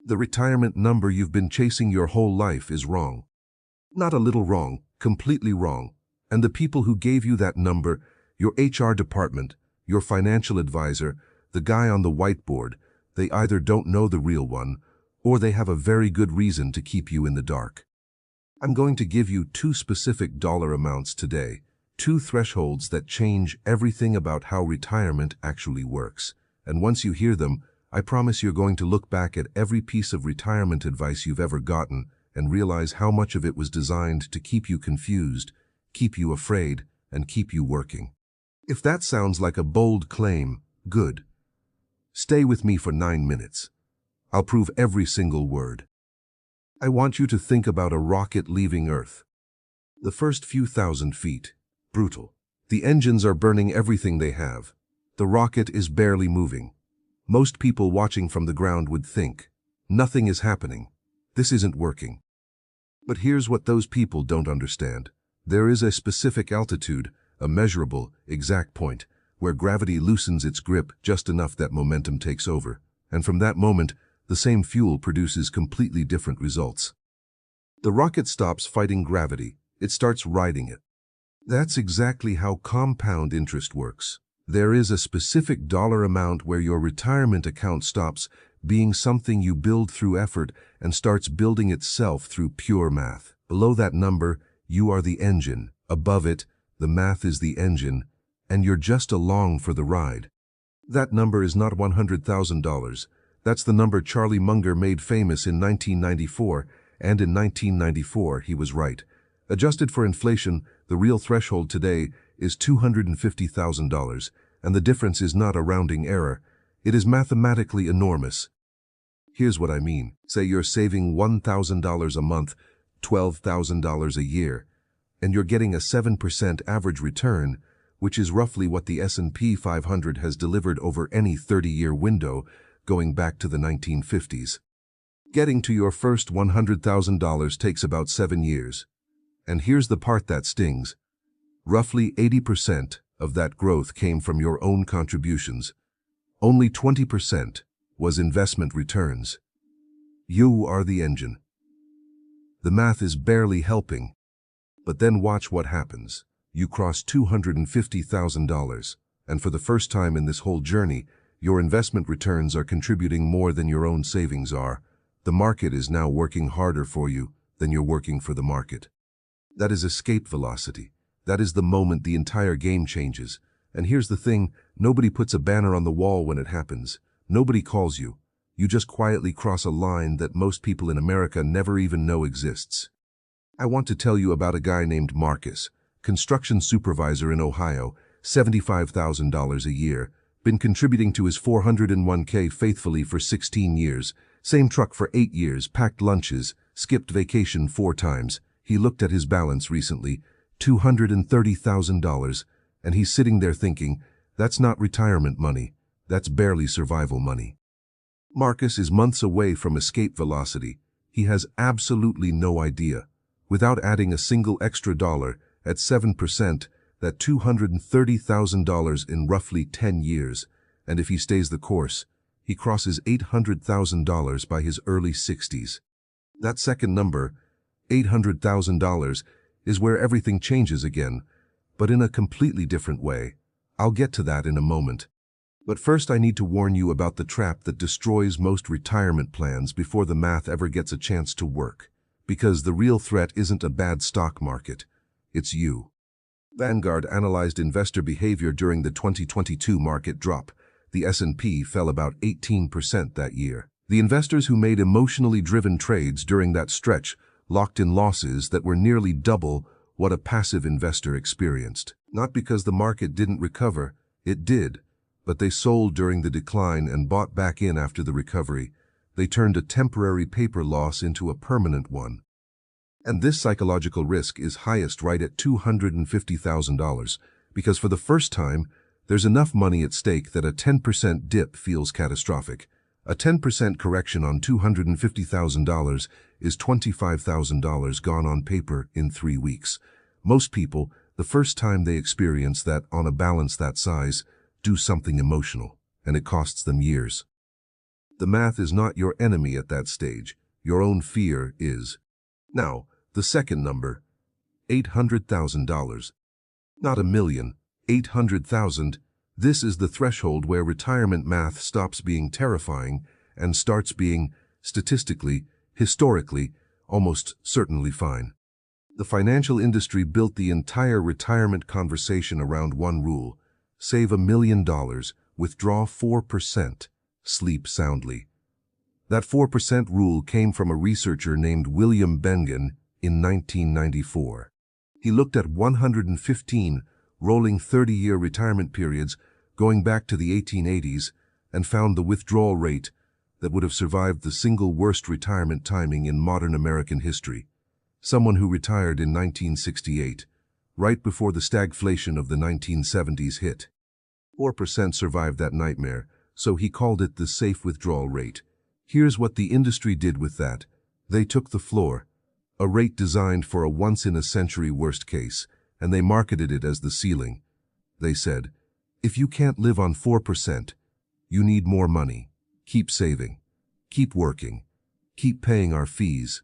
The retirement number you've been chasing your whole life is wrong. Not a little wrong, completely wrong. And the people who gave you that number, your HR department, your financial advisor, the guy on the whiteboard, they either don't know the real one, or they have a very good reason to keep you in the dark. I'm going to give you two specific dollar amounts today, two thresholds that change everything about how retirement actually works. And once you hear them, I promise you're going to look back at every piece of retirement advice you've ever gotten and realize how much of it was designed to keep you confused, keep you afraid, and keep you working. If that sounds like a bold claim, good. Stay with me for 9 minutes. I'll prove every single word. I want you to think about a rocket leaving Earth. The first few thousand feet, brutal. The engines are burning everything they have. The rocket is barely moving. Most people watching from the ground would think, nothing is happening. This isn't working. But here's what those people don't understand. There is a specific altitude, a measurable, exact point, where gravity loosens its grip just enough that momentum takes over. And from that moment, the same fuel produces completely different results. The rocket stops fighting gravity. It starts riding it. That's exactly how compound interest works. There is a specific dollar amount where your retirement account stops being something you build through effort and starts building itself through pure math. Below that number, you are the engine. Above it, the math is the engine, and you're just along for the ride. That number is not $100,000. That's the number Charlie Munger made famous in 1994, and in 1994 he was right. Adjusted for inflation, the real threshold today is $250,000, and the difference is not a rounding error. It is mathematically enormous. Here's what I mean. Say you're saving $1,000 a month, $12,000 a year, and you're getting a 7% average return, which is roughly what the S&P 500 has delivered over any 30-year window going back to the 1950s. Getting to your first $100,000 takes about 7 years. And here's the part that stings. Roughly 80% of that growth came from your own contributions. Only 20% was investment returns. You are the engine. The math is barely helping. But then watch what happens. You cross $250,000, and for the first time in this whole journey, your investment returns are contributing more than your own savings are. The market is now working harder for you than you're working for the market. That is escape velocity. That is the moment the entire game changes. And here's the thing, nobody puts a banner on the wall when it happens. Nobody calls you. You just quietly cross a line that most people in America never even know exists. I want to tell you about a guy named Marcus, construction supervisor in Ohio, $75,000 a year, been contributing to his 401k faithfully for 16 years, same truck for 8 years, packed lunches, skipped vacation 4 times. He looked at his balance recently, $230,000, and he's sitting there thinking, that's not retirement money, that's barely survival money. Marcus is months away from escape velocity. He has absolutely no idea. Without adding a single extra dollar, at 7%, that $230,000 in roughly 10 years, and if he stays the course, he crosses $800,000 by his early 60s. That second number, $800,000, is where everything changes again, but in a completely different way. I'll get to that in a moment. But first I need to warn you about the trap that destroys most retirement plans before the math ever gets a chance to work. Because the real threat isn't a bad stock market, it's you. Vanguard analyzed investor behavior during the 2022 market drop. The S&P fell about 18% that year. The investors who made emotionally driven trades during that stretch locked in losses that were nearly double what a passive investor experienced. Not because the market didn't recover, it did, but they sold during the decline and bought back in after the recovery. They turned a temporary paper loss into a permanent one. And this psychological risk is highest right at $250,000, because for the first time, there's enough money at stake that a 10% dip feels catastrophic. A 10% correction on $250,000 is $25,000 gone on paper in 3 weeks. Most people, the first time they experience that on a balance that size, do something emotional, and it costs them years. The math is not your enemy at that stage. Your own fear is. Now, the second number, $800,000. Not a million, 800,000. This is the threshold where retirement math stops being terrifying and starts being, statistically, historically, almost certainly fine. The financial industry built the entire retirement conversation around one rule: save $1 million, withdraw 4%, sleep soundly. That 4% rule came from a researcher named William Bengen in 1994. He looked at 115 rolling 30-year retirement periods going back to the 1880s and found the withdrawal rate that would have survived the single worst retirement timing in modern American history. Someone who retired in 1968, right before the stagflation of the 1970s hit. 4% survived that nightmare, so he called it the safe withdrawal rate. Here's what the industry did with that. They took the floor, a rate designed for a once-in-a-century worst case, and they marketed it as the ceiling. They said, if you can't live on 4%, you need more money. Keep saving. Keep working. Keep paying our fees.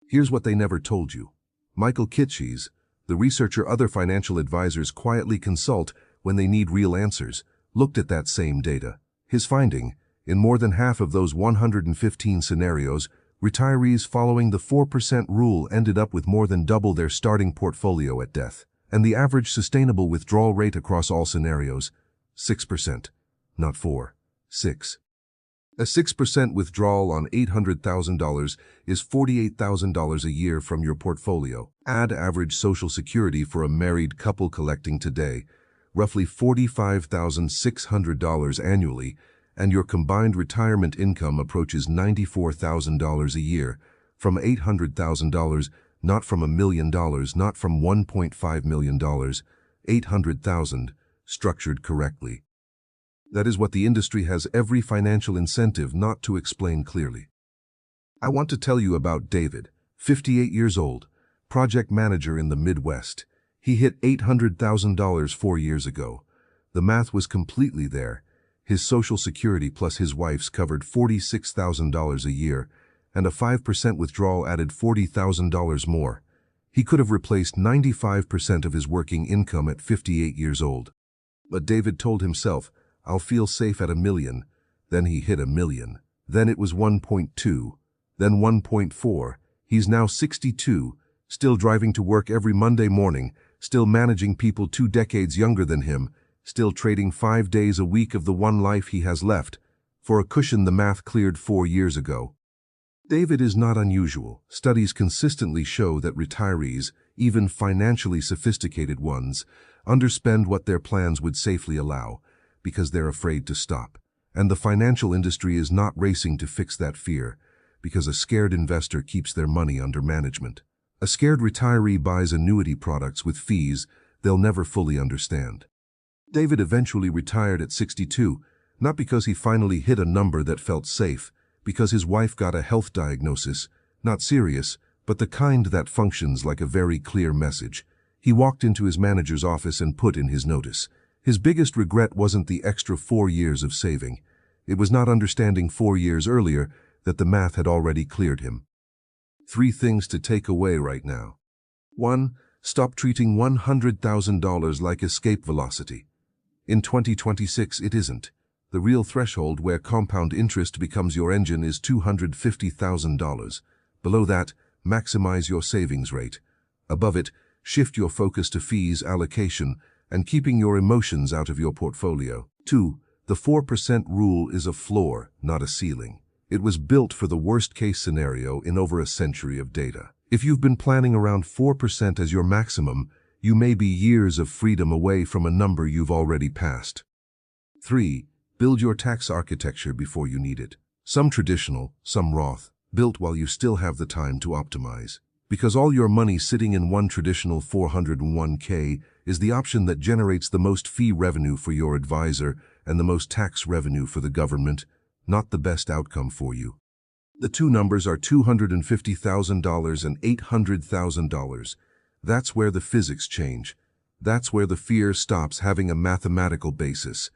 Here's what they never told you. Michael Kitces, the researcher other financial advisors quietly consult when they need real answers, looked at that same data. His finding, in more than half of those 115 scenarios, retirees following the 4% rule ended up with more than double their starting portfolio at death. And the average sustainable withdrawal rate across all scenarios, 6%, not 4, 6. A 6% withdrawal on $800,000 is $48,000 a year from your portfolio. Add average Social Security for a married couple collecting today, roughly $45,600 annually, and your combined retirement income approaches $94,000 a year, from $800,000, not from $1 million, not from $1.5 million, $800,000, structured correctly. That is what the industry has every financial incentive not to explain clearly. I want to tell you about David, 58 years old, project manager in the Midwest. He hit $800,000 4 years ago. The math was completely there. His Social Security plus his wife's covered $46,000 a year, and a 5% withdrawal added $40,000 more. He could have replaced 95% of his working income at 58 years old. But David told himself, I'll feel safe at $1 million. Then he hit $1 million. Then it was 1.2. Then 1.4. He's now 62, still driving to work every Monday morning, still managing people 2 decades younger than him, still trading 5 days a week of the one life he has left. For a cushion the math cleared 4 years ago. David is not unusual. Studies consistently show that retirees, even financially sophisticated ones, underspend what their plans would safely allow, because they're afraid to stop. And the financial industry is not racing to fix that fear, because a scared investor keeps their money under management. A scared retiree buys annuity products with fees they'll never fully understand. David eventually retired at 62, not because he finally hit a number that felt safe, because his wife got a health diagnosis, not serious, but the kind that functions like a very clear message. He walked into his manager's office and put in his notice. His biggest regret wasn't the extra 4 years of saving. It was not understanding 4 years earlier that the math had already cleared him. 3 things to take away right now. 1. Stop treating $100,000 like escape velocity. In 2026, it isn't. The real threshold where compound interest becomes your engine is $250,000. Below that, maximize your savings rate. Above it, shift your focus to fees, allocation, and keeping your emotions out of your portfolio. 2. The 4% rule is a floor, not a ceiling. It was built for the worst-case scenario in over a century of data. If you've been planning around 4% as your maximum, you may be years of freedom away from a number you've already passed. 3. Build your tax architecture before you need it. Some traditional, some Roth, built while you still have the time to optimize. Because all your money sitting in one traditional 401k is the option that generates the most fee revenue for your advisor and the most tax revenue for the government, not the best outcome for you. The two numbers are $250,000 and $800,000. That's where the physics change. That's where the fear stops having a mathematical basis.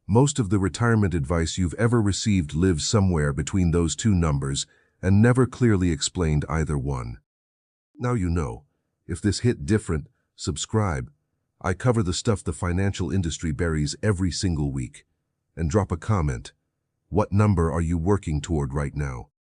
Most of the retirement advice you've ever received lives somewhere between those two numbers and never clearly explained either one. Now you know. If this hit different, subscribe. I cover the stuff the financial industry buries every single week. And drop a comment. What number are you working toward right now?